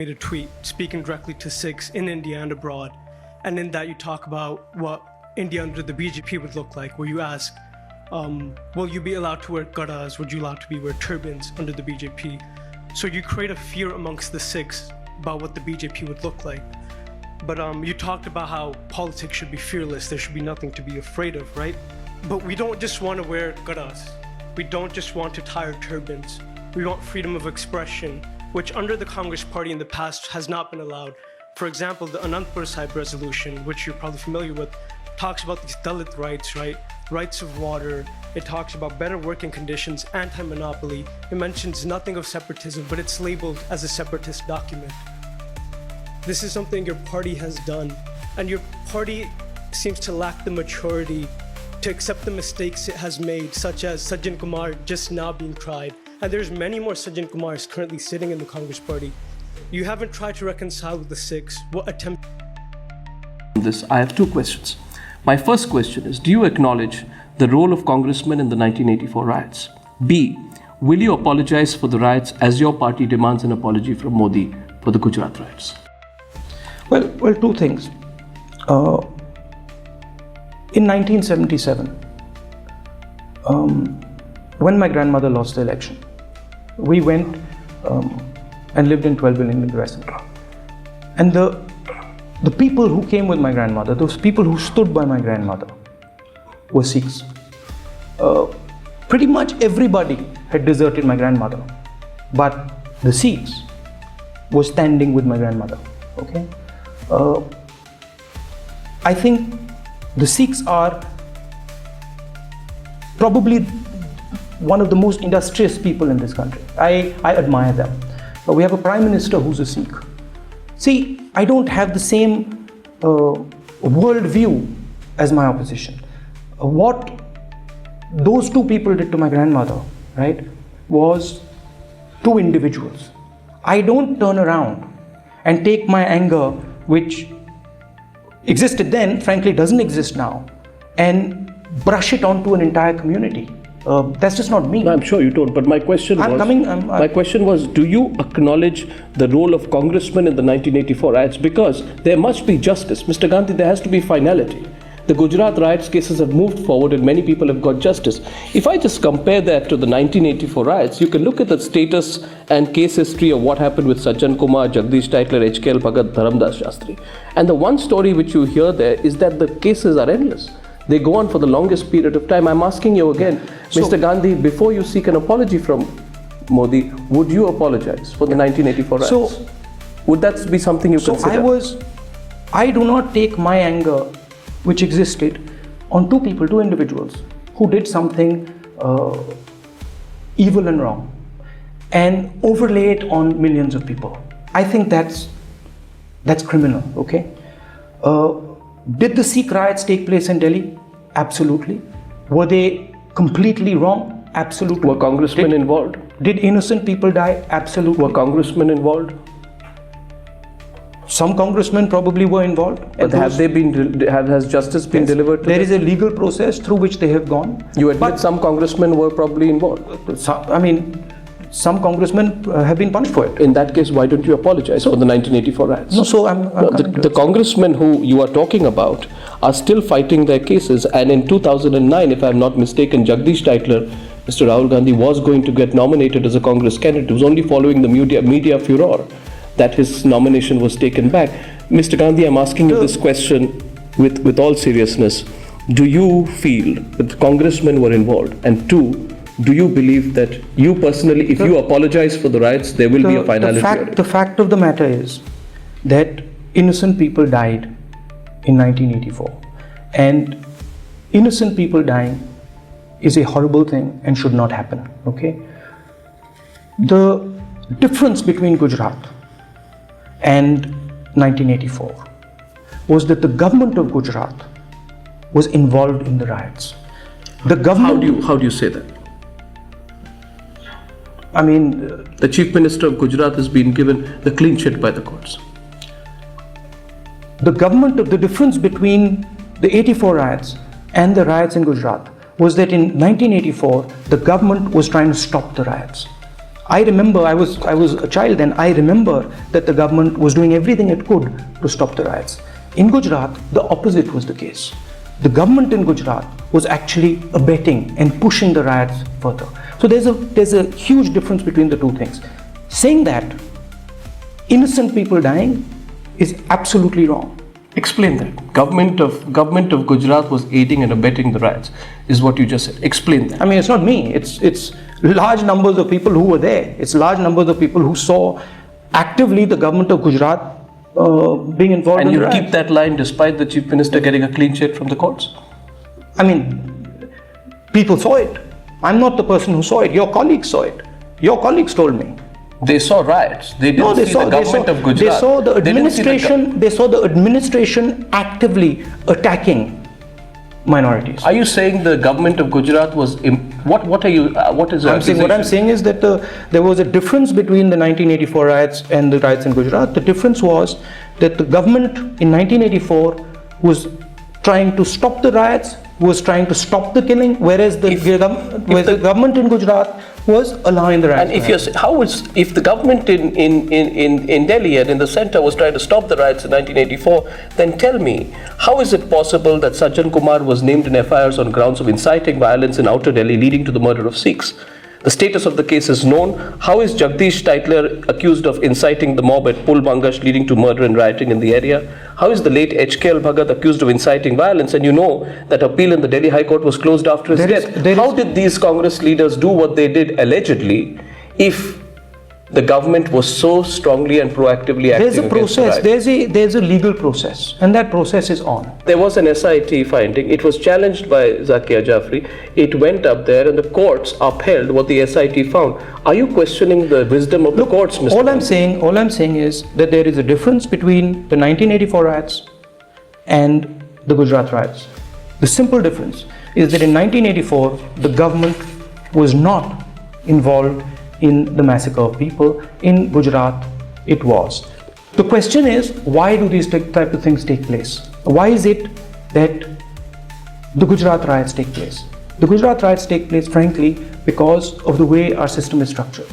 made a tweet speaking directly to Sikhs in India and abroad. And in that you talk about what India under the BJP would look like, where you ask, will you be allowed to wear gadas? Would you allowed to be wear turbans under the BJP? So you create a fear amongst the Sikhs about what the BJP would look like. But you talked about how politics should be fearless. There should be nothing to be afraid of, right? But we don't just want to wear gadas. We don't just want to tie our turbans. We want freedom of expression, which under the Congress party in the past has not been allowed. For example, the Anandpur Sahib resolution, which you're probably familiar with, talks about these Dalit rights, right? Rights of water. It talks about better working conditions, anti-monopoly. It mentions nothing of separatism, but it's labeled as a separatist document. This is something your party has done, and your party seems to lack the maturity to accept the mistakes it has made, such as Sajjan Kumar just now being tried. And there's many more Sajjan Kumars currently sitting in the Congress party. You haven't tried to reconcile with the Sikhs. What attempt? I have two questions. My first question is, do you acknowledge the role of congressmen in the 1984 riots? B, will you apologize for the riots as your party demands an apology from Modi for the Gujarat riots? Well, two things. In 1977, when my grandmother lost the election, we went and lived in 12 Building in Crescent. And the people who came with my grandmother, those people who stood by my grandmother, were Sikhs. Pretty much everybody had deserted my grandmother, but the Sikhs were standing with my grandmother. Okay, I think the Sikhs are probably one of the most industrious people in this country. I admire them. We have a Prime Minister who's a Sikh. See, I don't have the same world view as my opposition. What those two people did to my grandmother, right, was two individuals. I don't turn around and take my anger, which existed then, frankly doesn't exist now, and brush it onto an entire community. That's just not me. No, I'm sure you don't, but my question was, do you acknowledge the role of congressmen in the 1984 riots? Because there must be justice. Mr. Gandhi, there has to be finality. The Gujarat riots cases have moved forward and many people have got justice. If I just compare that to the 1984 riots, you can look at the status and case history of what happened with Sajjan Kumar, Jagdish Titler, HKL Bhagat, Dharamdas Shastri. And the one story which you hear there is that the cases are endless. They go on for the longest period of time. I'm asking you again, Mr. Gandhi, before you seek an apology from Modi, would you apologize for the 1984 riots? So, would that be something you consider? I do not take my anger, which existed, on two individuals who did something evil and wrong, and overlay it on millions of people. I think that's criminal, okay? Did the Sikh riots take place in Delhi? Absolutely. Were they completely wrong? Absolutely. Were congressmen involved? Did innocent people die? Absolutely. Were congressmen involved? Some congressmen probably were involved. But has justice been delivered to them? There is a legal process through which they have gone. You admit some congressmen were probably involved? Some congressmen have been punished for it. In that case, why don't you apologize for the 1984 riots? No, so the congressmen who you are talking about are still fighting their cases, and in 2009, if I'm not mistaken, Jagdish Titler, Mr. Rahul Gandhi, was going to get nominated as a Congress candidate. It was only following the media furor that his nomination was taken back. Mr. Gandhi, I'm asking you this question with all seriousness. Do you feel that the congressmen were involved? And two, do you believe that you personally, if you apologize for the riots, there will be a finality? The fact of the matter is that innocent people died in 1984. And innocent people dying is a horrible thing and should not happen, okay? The difference between Gujarat and 1984 was that the government of Gujarat was involved in the riots. The government. How do you say that? The Chief Minister of Gujarat has been given the clean sheet by the courts. The difference between the 84 riots and the riots in Gujarat was that in 1984, the government was trying to stop the riots. I remember, I was a child then, I remember that the government was doing everything it could to stop the riots. In Gujarat, the opposite was the case. The government in Gujarat was actually abetting and pushing the riots further. So there's a huge difference between the two things. Saying that innocent people dying is absolutely wrong. Explain that. Government of Gujarat was aiding and abetting the riots, is what you just said. Explain that. I mean, it's not me. It's large numbers of people who were there. It's large numbers of people who saw actively the government of Gujarat being involved and in the you riots. keep that line despite the Chief Minister getting a clean sheet from the courts? I mean, people saw it. I'm not the person who saw it. Your colleagues saw it. Your colleagues told me. They saw riots. They didn't see the government of Gujarat. They saw the administration. They saw the administration actively attacking minorities. Are you saying the government of Gujarat was? What are you? What is? What I'm saying is that there was a difference between the 1984 riots and the riots in Gujarat. The difference was that the government in 1984 was trying to stop the riots, was trying to stop the killing, whereas the government in Gujarat was allowing the riots. And if the government in Delhi and in the centre was trying to stop the riots in 1984, then tell me, how is it possible that Sajjan Kumar was named in FIRs on grounds of inciting violence in Outer Delhi leading to the murder of Sikhs? The status of the case is known. How is Jagdish Tytler accused of inciting the mob at Pul Bangash leading to murder and rioting in the area? How is the late HKL Bhagat accused of inciting violence? And you know that appeal in the Delhi High Court was closed after his death. How did these Congress leaders do what they did allegedly if the government was so strongly and proactively acting? There's a process, there's a legal process, and that process is on. There was an SIT finding. It was challenged by Zakia Jafri. It went up there and the courts upheld what the SIT found. Are you questioning the wisdom of the courts, Mr. All I'm saying is that there is a difference between the 1984 riots and the Gujarat riots. The simple difference is that in 1984, the government was not involved in the massacre of people. In Gujarat, it was. The question is, why do these type of things take place? Why is it that the Gujarat riots take place? The Gujarat riots take place, frankly, because of the way our system is structured.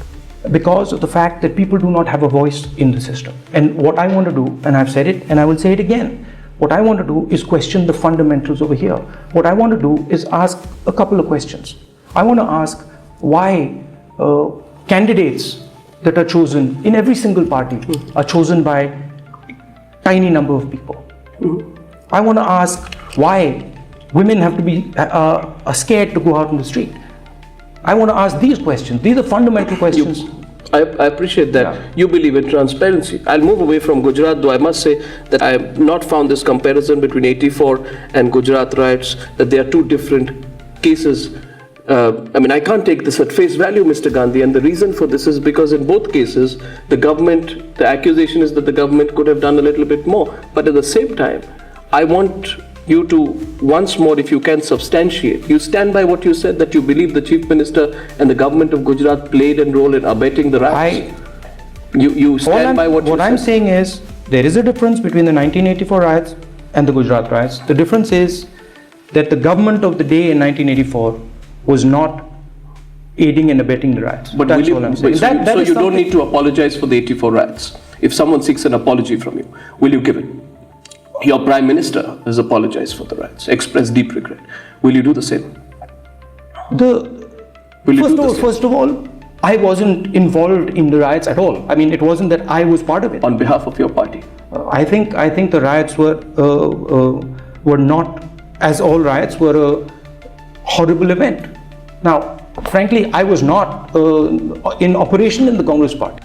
Because of the fact that people do not have a voice in the system. And what I want to do, and I've said it and I will say it again, what I want to do is question the fundamentals over here. What I want to do is ask a couple of questions. I want to ask why candidates that are chosen in every single party are chosen by tiny number of people. I want to ask why women have to be are scared to go out in the street. I want to ask these questions. These are fundamental questions. I appreciate that you believe in transparency. I'll move away from Gujarat, though I must say that I have not found this comparison between 84 and Gujarat riots, that they are two different cases. I can't take this at face value, Mr. Gandhi, and the reason for this is because in both cases, the accusation is that the government could have done a little bit more. But at the same time, I want you to, once more, if you can, substantiate. You stand by what you said, that you believe the Chief Minister and the government of Gujarat played a role in abetting the riots? You stand by what you said? What I'm saying is, there is a difference between the 1984 riots and the Gujarat riots. The difference is that the government of the day in 1984 was not aiding and abetting the riots. But that's all I'm saying. So you don't need to apologize for the 84 riots. If someone seeks an apology from you, will you give it? Your Prime Minister has apologized for the riots, expressed deep regret. Will you do the same? First of all, I wasn't involved in the riots at all. I mean, it wasn't that I was part of it. On behalf of your party? I think the riots were not, as all riots, were a horrible event. Now, frankly, I was not in operation in the Congress party.